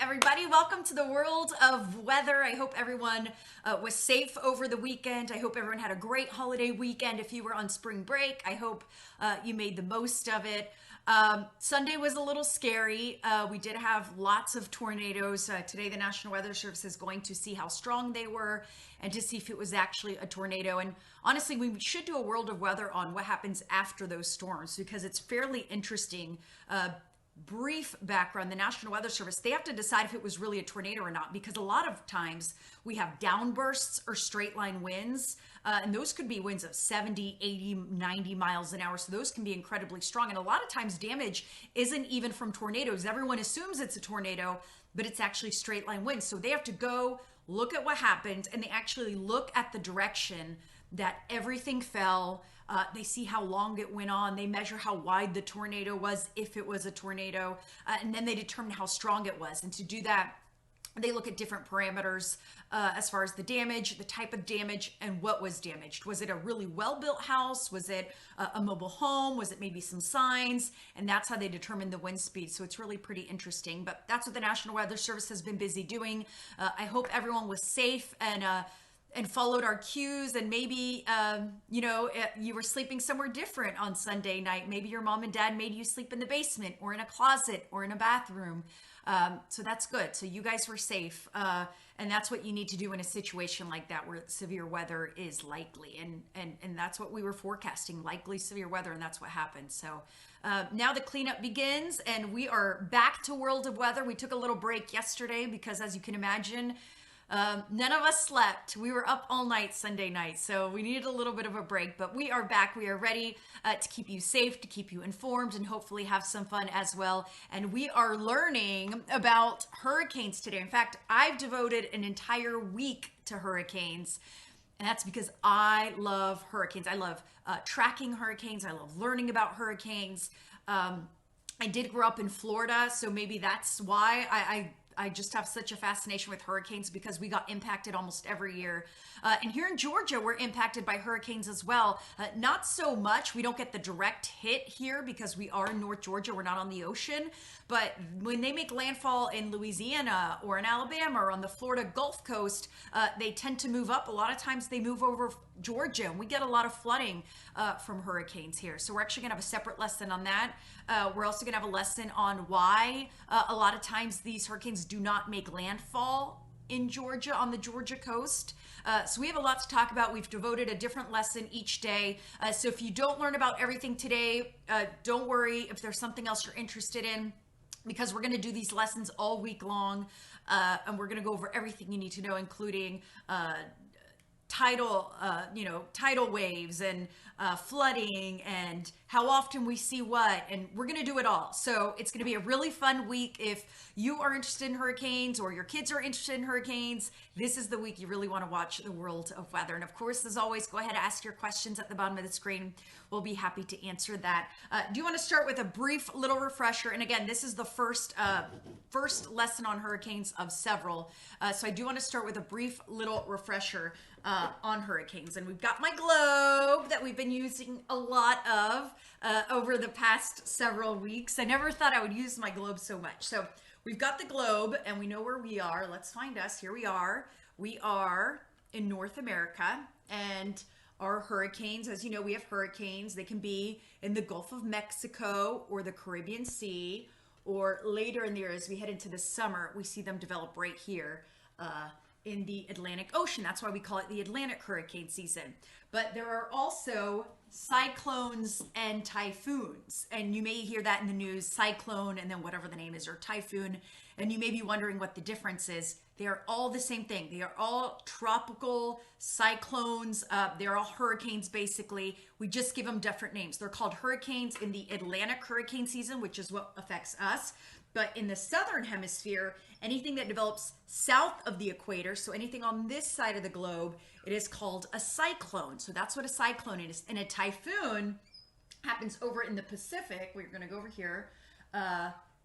everybody. Welcome to the world of weather. I hope everyone was safe over the weekend. I hope everyone had a great holiday weekend. If you were on spring break, I hope you made the most of it. Sunday was a little scary. We did have lots of tornadoes. Today, the National Weather Service is going to see how strong they were and to see if it was actually a tornado. And honestly, we should do a world of weather on what happens after those storms because it's fairly interesting. Brief background, the National Weather Service, they have to decide if it was really a tornado or not, because a lot of times we have downbursts or straight line winds, and those could be winds of 70, 80, 90 miles an hour. So those can be incredibly strong. And a lot of times damage isn't even from tornadoes. Everyone assumes it's a tornado, but it's actually straight line winds. So they have to go look at what happened, and they actually look at the direction that everything fell. They see how long it went on. They measure how wide the tornado was, if it was a tornado, and then they determine how strong it was. And to do that, they look at different parameters as far as the damage, the type of damage, and what was damaged. Was it a really well-built house? Was it a mobile home? Was it maybe some signs? And that's how they determine the wind speed. So it's really pretty interesting. But that's what the National Weather Service has been busy doing. I hope everyone was safe and followed our cues, and maybe you were sleeping somewhere different on Sunday night. Maybe your mom and dad made you sleep in the basement or in a closet or in a bathroom. So that's good. So you guys were safe, and that's what you need to do in a situation like that where severe weather is likely, and that's what we were forecasting, likely severe weather, and that's what happened. So now the cleanup begins, and we are back to World of Weather. We took a little break yesterday because, as you can imagine, none of us slept. We were up all night Sunday night, so we needed a little bit of a break, but we are back. We are ready to keep you safe, to keep you informed, and hopefully have some fun as well. And we are learning about hurricanes today. In fact, I've devoted an entire week to hurricanes, and that's because I love hurricanes. I love tracking hurricanes. I love learning about hurricanes. I did grow up in Florida, so maybe that's why I just have such a fascination with hurricanes, because we got impacted almost every year. And here in Georgia, we're impacted by hurricanes as well. Not so much. We don't get the direct hit here because we are in North Georgia. We're not on the ocean. But when they make landfall in Louisiana or in Alabama or on the Florida Gulf Coast, they tend to move up. A lot of times they move over Georgia, and we get a lot of flooding from hurricanes here. So we're actually going to have a separate lesson on that. We're also going to have a lesson on why a lot of times these hurricanes do not make landfall in Georgia, on the Georgia coast. So we have a lot to talk about. We've devoted a different lesson each day. So if you don't learn about everything today, don't worry if there's something else you're interested in, because we're going to do these lessons all week long, and we're going to go over everything you need to know, including tidal waves and flooding and how often we see what, and we're going to do it all. So it's going to be a really fun week. If you are interested in hurricanes or your kids are interested in hurricanes, this is the week you really want to watch the world of weather. And of course, as always, go ahead and ask your questions at the bottom of the screen. We'll be happy to answer that. Do you want to start with a brief little refresher? And again, this is the first lesson on hurricanes of several. So I do want to start with a brief little refresher on hurricanes. And we've got my globe that we've been using a lot of over the past several weeks. I never thought I would use my globe so much. So we've got the globe and we know where we are. Let's find us. Here we are. We are in North America, and our hurricanes, as you know, we have hurricanes. They can be in the Gulf of Mexico or the Caribbean Sea, or later in the year as we head into the summer, we see them develop right here in the Atlantic Ocean. That's why we call it the Atlantic hurricane season. But there are also cyclones and typhoons, and you may hear that in the news, cyclone and then whatever the name is, or typhoon, and you may be wondering what the difference is. They are all the same thing. They are all tropical cyclones. They're all hurricanes, basically. We just give them different names. They're called hurricanes in the Atlantic hurricane season, which is what affects us. But in the southern hemisphere, anything that develops south of the equator, so anything on this side of the globe, it is called a cyclone. So that's what a cyclone is. And a typhoon happens over in the Pacific. We're going to go over here.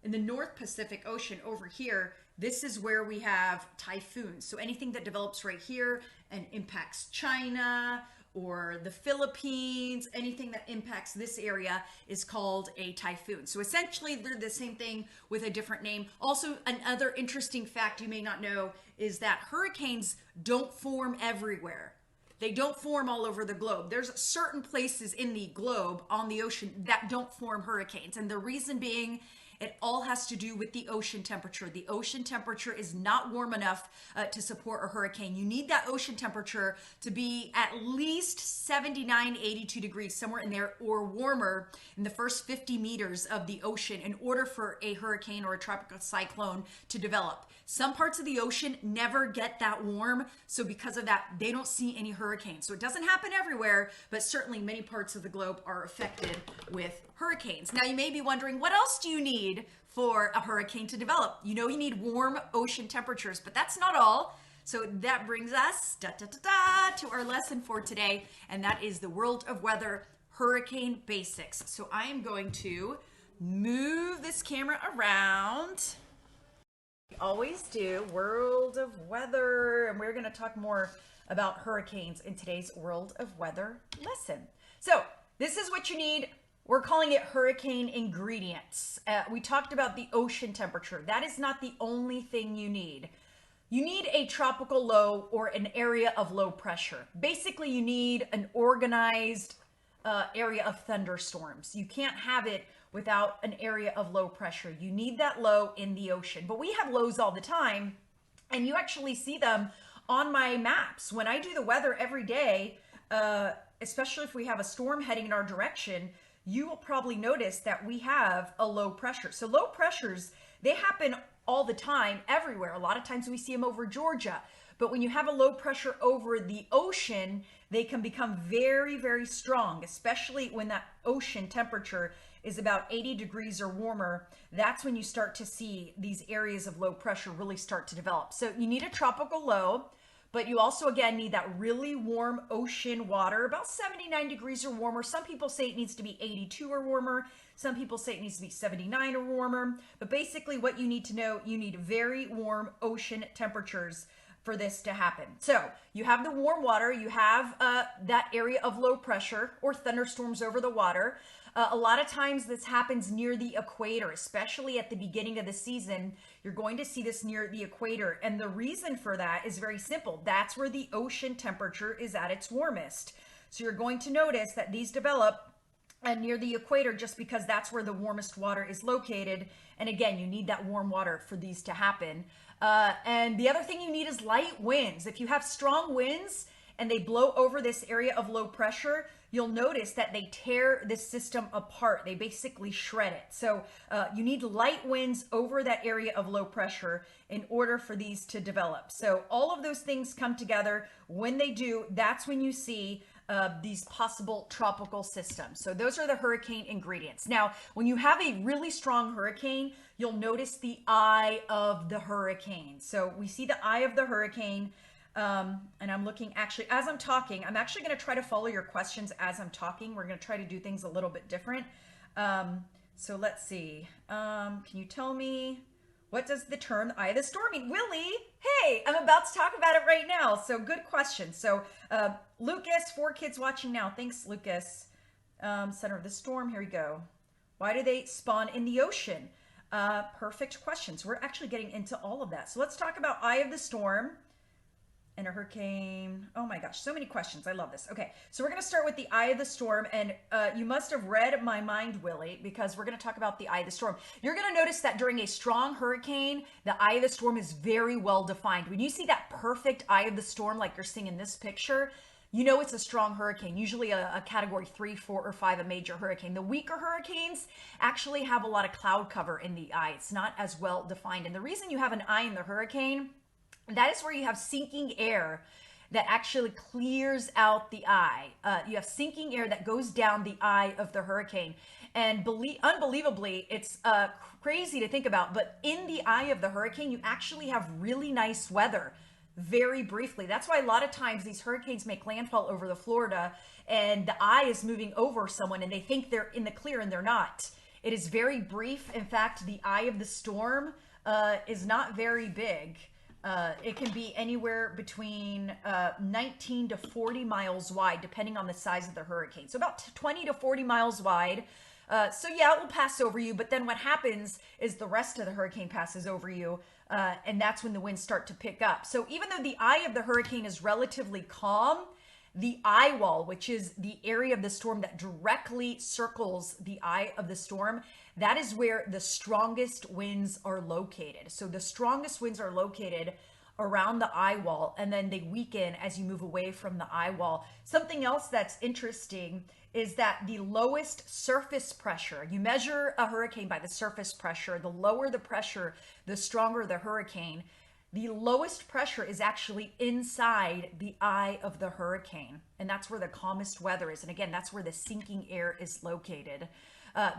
In the North Pacific Ocean over here, this is where we have typhoons. So anything that develops right here and impacts China or the Philippines. Anything that impacts this area is called a typhoon. So essentially they're the same thing with a different name. Also, another interesting fact you may not know is that hurricanes don't form everywhere. They don't form all over the globe. There's certain places in the globe on the ocean that don't form hurricanes. And the reason being, it all has to do with the ocean temperature. The ocean temperature is not warm enough to support a hurricane. You need that ocean temperature to be at least 79, 82 degrees, somewhere in there, or warmer in the first 50 meters of the ocean in order for a hurricane or a tropical cyclone to develop. Some parts of the ocean never get that warm, so because of that, they don't see any hurricanes. So it doesn't happen everywhere, but certainly many parts of the globe are affected with hurricanes. Now you may be wondering, what else do you need for a hurricane to develop? You know you need warm ocean temperatures, but that's not all. So that brings us to our lesson for today, and that is the World of Weather Hurricane Basics. So I am going to move this camera around. Always do, World of Weather, and we're going to talk more about hurricanes in today's World of Weather lesson. So this is what you need. We're calling it hurricane ingredients. We talked about the ocean temperature. That is not the only thing you need. You need a tropical low or an area of low pressure. Basically, you need an organized area of thunderstorms. You can't have it without an area of low pressure. You need that low in the ocean. But we have lows all the time, and you actually see them on my maps. When I do the weather every day, especially if we have a storm heading in our direction, you will probably notice that we have a low pressure. So low pressures, they happen all the time, everywhere. A lot of times we see them over Georgia. But when you have a low pressure over the ocean, they can become very, very strong, especially when that ocean temperature is about 80 degrees or warmer. That's when you start to see these areas of low pressure really start to develop. So you need a tropical low, but you also, again, need that really warm ocean water, about 79 degrees or warmer. Some people say it needs to be 82 or warmer. Some people say it needs to be 79 or warmer. But basically what you need to know, you need very warm ocean temperatures for this to happen. So you have the warm water, you have that area of low pressure or thunderstorms over the water. A lot of times this happens near the equator, especially at the beginning of the season. You're going to see this near the equator. And the reason for that is very simple. That's where the ocean temperature is at its warmest. So you're going to notice that these develop near the equator just because that's where the warmest water is located. And again, you need that warm water for these to happen. And the other thing you need is light winds. If you have strong winds and they blow over this area of low pressure, you'll notice that they tear this system apart. They basically shred it. So you need light winds over that area of low pressure in order for these to develop. So all of those things come together. When they do, that's when you see these possible tropical systems. So those are the hurricane ingredients. Now, when you have a really strong hurricane, you'll notice the eye of the hurricane. So we see the eye of the hurricane. And I'm looking, actually, as I'm talking, I'm actually going to try to follow your questions as I'm talking. We're going to try to do things a little bit different. So let's see. Can you tell me, what does the term the eye of the storm mean? Willie, hey, I'm about to talk about it right now. So good question. So Lucas, 4 kids watching now. Thanks, Lucas. Center of the storm, here we go. Why do they spawn in the ocean? Perfect questions. We're actually getting into all of that. So let's talk about eye of the storm. And a hurricane. Oh my gosh, so many questions. I love this. Okay, so we're going to start with the eye of the storm. And you must have read my mind, Willie, because we're going to talk about the eye of the storm. You're going to notice that during a strong hurricane, the eye of the storm is very well defined. When you see that perfect eye of the storm, like you're seeing in this picture, you know it's a strong hurricane, usually a category 3, 4, or 5, a major hurricane. The weaker hurricanes actually have a lot of cloud cover in the eye. It's not as well defined. And the reason you have an eye in the hurricane, that is where you have sinking air that actually clears out the eye. You have sinking air that goes down the eye of the hurricane. And unbelievably, it's crazy to think about, but in the eye of the hurricane, you actually have really nice weather very briefly. That's why a lot of times these hurricanes make landfall over the Florida and the eye is moving over someone and they think they're in the clear and they're not. It is very brief. In fact, the eye of the storm is not very big. It can be anywhere between 19 to 40 miles wide, depending on the size of the hurricane. So about 20 to 40 miles wide. So yeah, it will pass over you, but then what happens is the rest of the hurricane passes over you, and that's when the winds start to pick up. So even though the eye of the hurricane is relatively calm, the eye wall, which is the area of the storm that directly circles the eye of the storm, that is where the strongest winds are located. So the strongest winds are located around the eye wall, and then they weaken as you move away from the eye wall. Something else that's interesting is that the lowest surface pressure, you measure a hurricane by the surface pressure. The lower the pressure, the stronger the hurricane. The lowest pressure is actually inside the eye of the hurricane, and that's where the calmest weather is. And again, that's where the sinking air is located.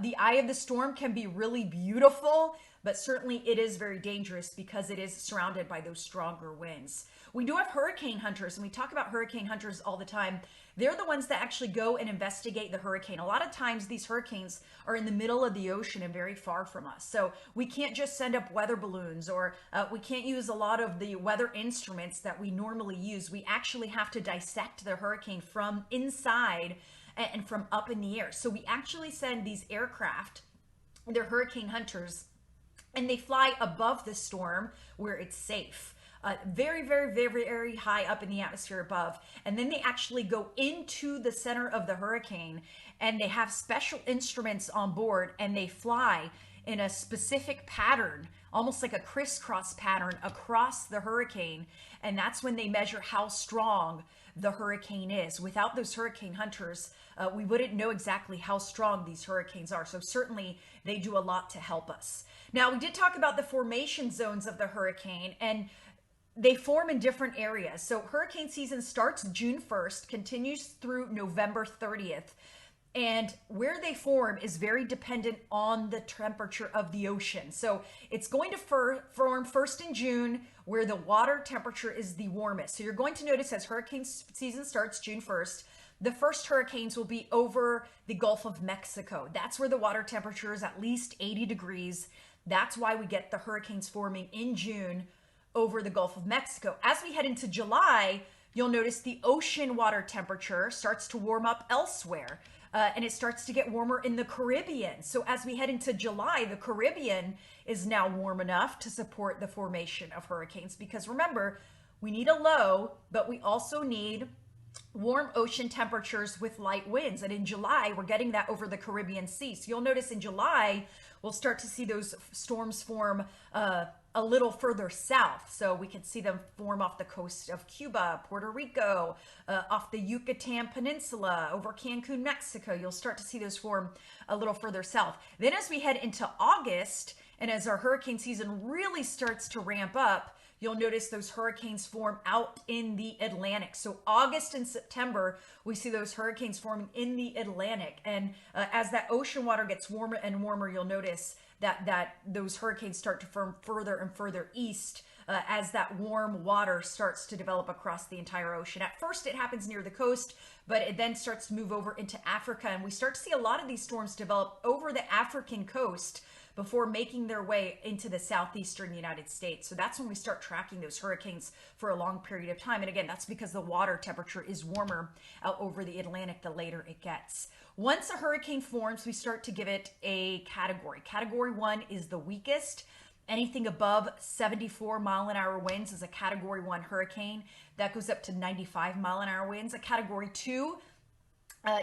The eye of the storm can be really beautiful, but certainly it is very dangerous because it is surrounded by those stronger winds. We do have hurricane hunters, and we talk about hurricane hunters all the time. They're the ones that actually go and investigate the hurricane. A lot of times these hurricanes are in the middle of the ocean and very far from us. So we can't just send up weather balloons, or we can't use a lot of the weather instruments that we normally use. We actually have to dissect the hurricane from inside and from up in the air. So we actually send these aircraft, they're hurricane hunters, and they fly above the storm where it's safe. Very, very, very, very high up in the atmosphere above. And then they actually go into the center of the hurricane, and they have special instruments on board, and they fly in a specific pattern, almost like a crisscross pattern across the hurricane. And that's when they measure how strong the hurricane is. Without those hurricane hunters, we wouldn't know exactly how strong these hurricanes are. So certainly they do a lot to help us. Now, we did talk about the formation zones of the hurricane, and they form in different areas. So hurricane season starts June 1st, continues through November 30th. And where they form is very dependent on the temperature of the ocean. So it's going to form first in June, where the water temperature is the warmest. So you're going to notice as hurricane season starts June 1st, the first hurricanes will be over the Gulf of Mexico. That's where the water temperature is at least 80 degrees. That's why we get the hurricanes forming in June over the Gulf of Mexico. As we head into July, you'll notice the ocean water temperature starts to warm up elsewhere, and it starts to get warmer in the Caribbean. So as we head into July, the Caribbean is now warm enough to support the formation of hurricanes, because remember, we need a low, but we also need warm ocean temperatures with light winds. And in July, we're getting that over the Caribbean Sea. So you'll notice in July, we'll start to see those storms form a little further south. So we can see them form off the coast of Cuba, Puerto Rico, off the Yucatan Peninsula, over Cancun, Mexico. You'll start to see those form a little further south. Then as we head into August, and as our hurricane season really starts to ramp up, you'll notice those hurricanes form out in the Atlantic. So August and September, we see those hurricanes forming in the Atlantic. And as that ocean water gets warmer and warmer, you'll notice that those hurricanes start to form further and further east as that warm water starts to develop across the entire ocean. At first, it happens near the coast, but it then starts to move over into Africa. And we start to see a lot of these storms develop over the African coast before making their way into the southeastern United States. So that's when we start tracking those hurricanes for a long period of time. And again, that's because the water temperature is warmer out over the Atlantic the later it gets. Once a hurricane forms, we start to give it a category. Category 1 is the weakest. Anything above 74 mile an hour winds is a category 1 hurricane. That goes up to 95 mile an hour winds. A category 2,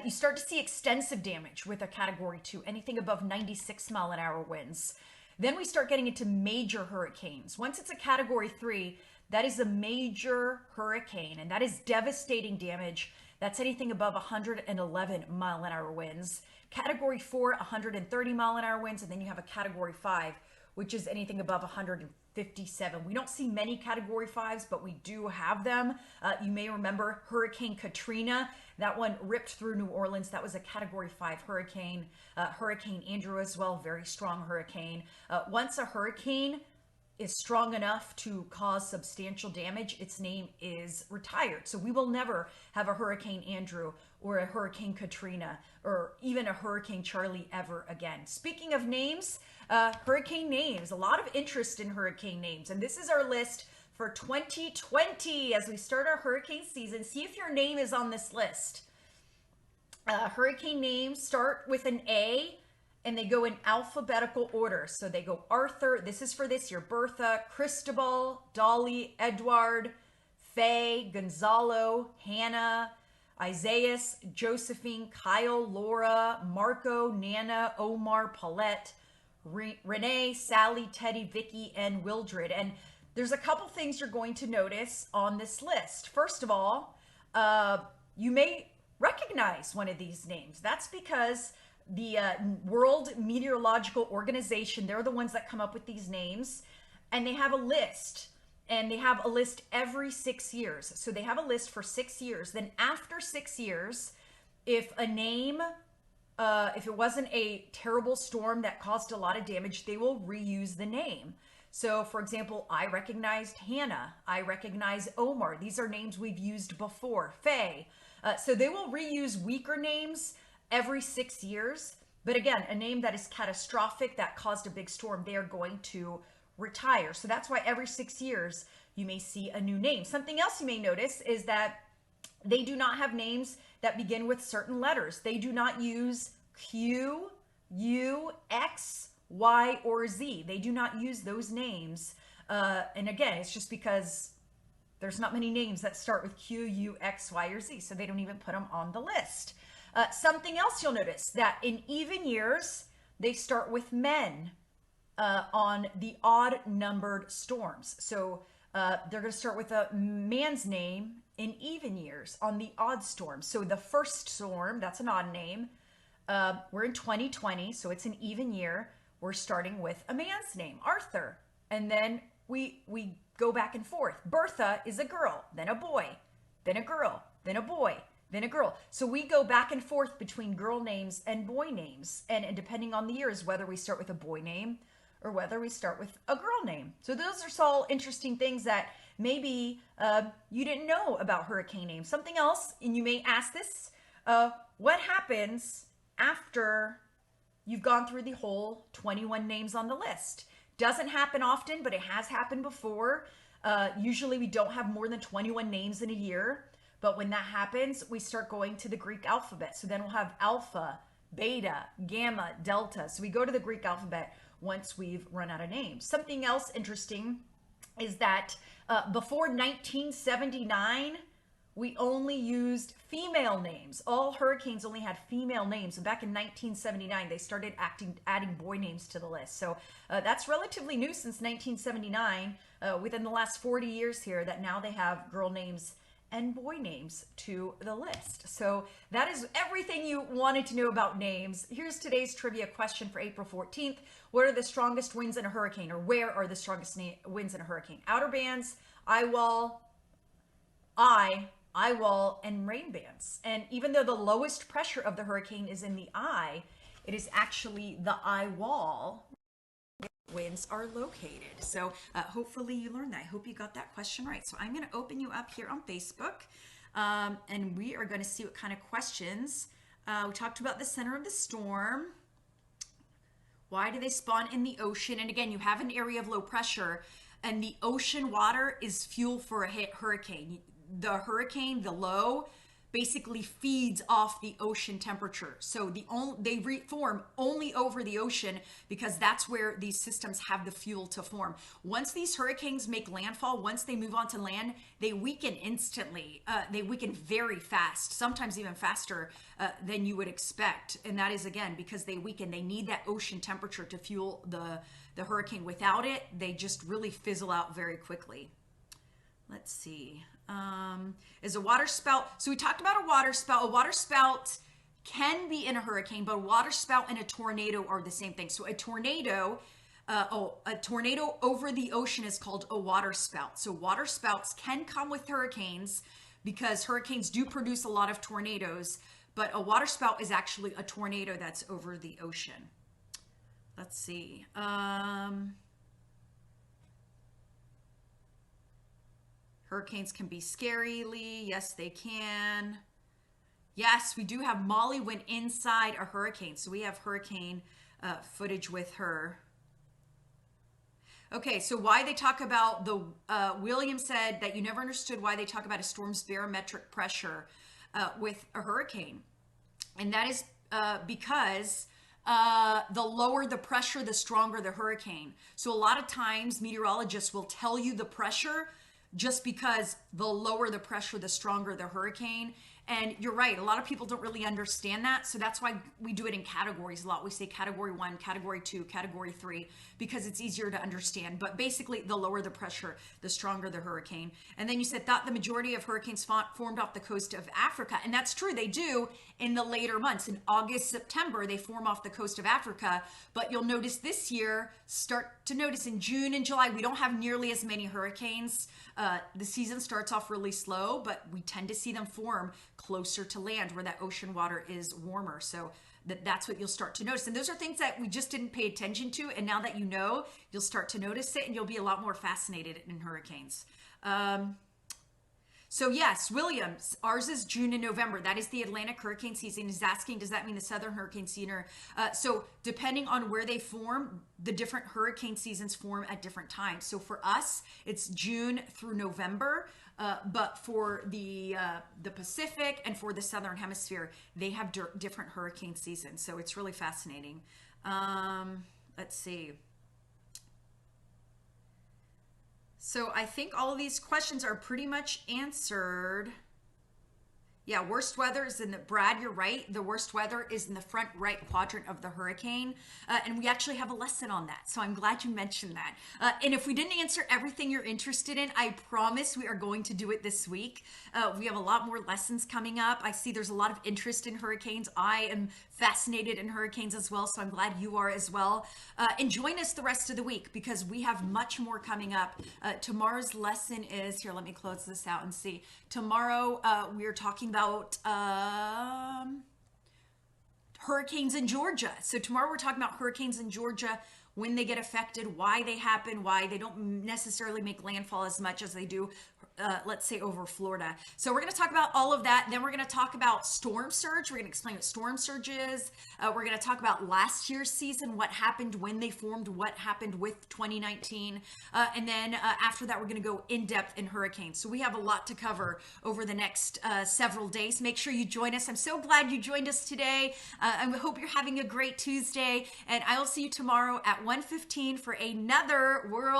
you start to see extensive damage with a category 2, anything above 96 mile an hour winds. Then we start getting into major hurricanes. Once it's a category 3, that is a major hurricane, and that is devastating damage. That's anything above 111 mile an hour winds. Category 4, 130 mile an hour winds, and then you have a category 5, which is anything above 157. We don't see many category 5s, but we do have them. You may remember Hurricane Katrina. That one ripped through New Orleans. That was a category 5 hurricane. Hurricane Andrew as well, very strong hurricane. Once a hurricane is strong enough to cause substantial damage, its name is retired. So we will never have a Hurricane Andrew or a Hurricane Katrina or even a Hurricane Charlie ever again. Speaking of names, hurricane names, a lot of interest in hurricane names. And this is our list for 2020 as we start our hurricane season. See if your name is on this list. Hurricane names start with an A and they go in alphabetical order. So they go Arthur, this is for this year, Bertha, Cristobal, Dolly, Edward, Faye, Gonzalo, Hannah, Isaias, Josephine, Kyle, Laura, Marco, Nana, Omar, Paulette, Renee, Sally, Teddy, Vicky, and Wildred. And there's a couple things you're going to notice on this list. First of all, you may recognize one of these names. That's because the World Meteorological Organization, they're the ones that come up with these names, and they have a list. And they have a list every 6 years. So they have a list for 6 years. Then after 6 years, if a name, if it wasn't a terrible storm that caused a lot of damage, they will reuse the name. So for example, I recognized Hannah. I recognize Omar. These are names we've used before. Faye. So they will reuse weaker names every 6 years. But again, a name that is catastrophic, that caused a big storm, they are going to retire. So that's why every 6 years you may see a new name. Something else you may notice is that they do not have names that begin with certain letters. They do not use Q, U, X, Y, or Z. They do not use those names. And again, it's just because there's not many names that start with Q, U, X, Y, or Z. So they don't even put them on the list. Something else you'll notice that in even years, they start with men. On the odd numbered storms. So they're going to start with a man's name in even years on the odd storm. So the first storm, that's an odd name. We're in 2020, so it's an even year. We're starting with a man's name, Arthur. And then we go back and forth. Bertha is a girl, then a boy, then a girl, then a boy, then a girl. So we go back and forth between girl names and boy names. And depending on the years, whether we start with a boy name or whether we start with a girl name. So those are all interesting things that maybe you didn't know about hurricane names. Something else, and you may ask this, what happens after you've gone through the whole 21 names on the list? Doesn't happen often, but it has happened before. Usually we don't have more than 21 names in a year, but when that happens, we start going to the Greek alphabet. So then we'll have alpha, beta, gamma, delta. So we go to the Greek alphabet once we've run out of names. Something else interesting is that before 1979, we only used female names. All hurricanes only had female names. And back in 1979, they started adding boy names to the list. So that's relatively new since 1979, within the last 40 years here, that now they have girl names and boy names to the list. So that is everything you wanted to know about names. Here's today's trivia question for April 14th. What are the strongest winds in a hurricane, or where are the strongest winds in a hurricane? Outer bands, eye wall, and rain bands. And even though the lowest pressure of the hurricane is in the eye, it is actually the eye wall winds are located. So hopefully you learned that. I hope you got that question right. So I'm going to open you up here on Facebook, and we are going to see what kind of questions. We talked about the center of the storm. Why do they spawn in the ocean? And again, you have an area of low pressure, and the ocean water is fuel for a hurricane. The hurricane, the low, basically feeds off the ocean temperature. So they reform only over the ocean because that's where these systems have the fuel to form. Once these hurricanes make landfall, once they move onto land, they weaken instantly. They weaken very fast, sometimes even faster than you would expect. And that is, again, because they weaken. They need that ocean temperature to fuel the hurricane. Without it, they just really fizzle out very quickly. Let's see. Is a water spout. So we talked about a water spout. A water spout can be in a hurricane, but a water spout and a tornado are the same thing. So a tornado over the ocean is called a water spout. So water spouts can come with hurricanes because hurricanes do produce a lot of tornadoes, but a water spout is actually a tornado that's over the ocean. Let's see. Hurricanes can be scary, Lee. Yes, they can. Yes, we do have Molly went inside a hurricane. So we have hurricane footage with her. Okay, so why they talk about the William said that you never understood why they talk about a storm's barometric pressure with a hurricane, and that is because the lower the pressure, the stronger the hurricane. So a lot of times meteorologists will tell you the pressure just because the lower the pressure, the stronger the hurricane. And you're right, a lot of people don't really understand that. So that's why we do it in categories a lot. We say category 1, category 2, category 3, because it's easier to understand. But basically, the lower the pressure, the stronger the hurricane. And then you said, thought the majority of hurricanes formed off the coast of Africa. And that's true, they do in the later months. In August, September, they form off the coast of Africa. But you'll notice this year, start to notice in June and July, we don't have nearly as many hurricanes. The season starts off really slow, but we tend to see them form closer to land where that ocean water is warmer. So that's what you'll start to notice. And those are things that we just didn't pay attention to. And now that you know, you'll start to notice it and you'll be a lot more fascinated in hurricanes. So yes, Williams, ours is June and November. That is the Atlantic hurricane season. He's asking, does that mean the Southern hurricane season? So depending on where they form, the different hurricane seasons form at different times. So for us, it's June through November. But for the Pacific and for the Southern Hemisphere, they have different hurricane seasons. So it's really fascinating. Let's see. So I think all of these questions are pretty much answered. Yeah, worst weather is in the, Brad, you're right. The worst weather is in the front right quadrant of the hurricane. And we actually have a lesson on that. So I'm glad you mentioned that. And if we didn't answer everything you're interested in, I promise we are going to do it this week. We have a lot more lessons coming up. I see there's a lot of interest in hurricanes. I am fascinated in hurricanes as well. So I'm glad you are as well. And join us the rest of the week because we have much more coming up. Tomorrow's lesson is, here, let me close this out and see. Tomorrow, we are talking about hurricanes in Georgia. So tomorrow we're talking about hurricanes in Georgia, when they get affected, why they happen, why they don't necessarily make landfall as much as they do, let's say, over Florida. So we're going to talk about all of that. Then we're going to talk about storm surge. We're going to explain what storm surge is. We're going to talk about last year's season, what happened when they formed, what happened with 2019. And then after that, we're going to go in depth in hurricanes. So we have a lot to cover over the next several days. Make sure you join us. I'm so glad you joined us today. I hope you're having a great Tuesday. And I will see you tomorrow at 1:15 for another World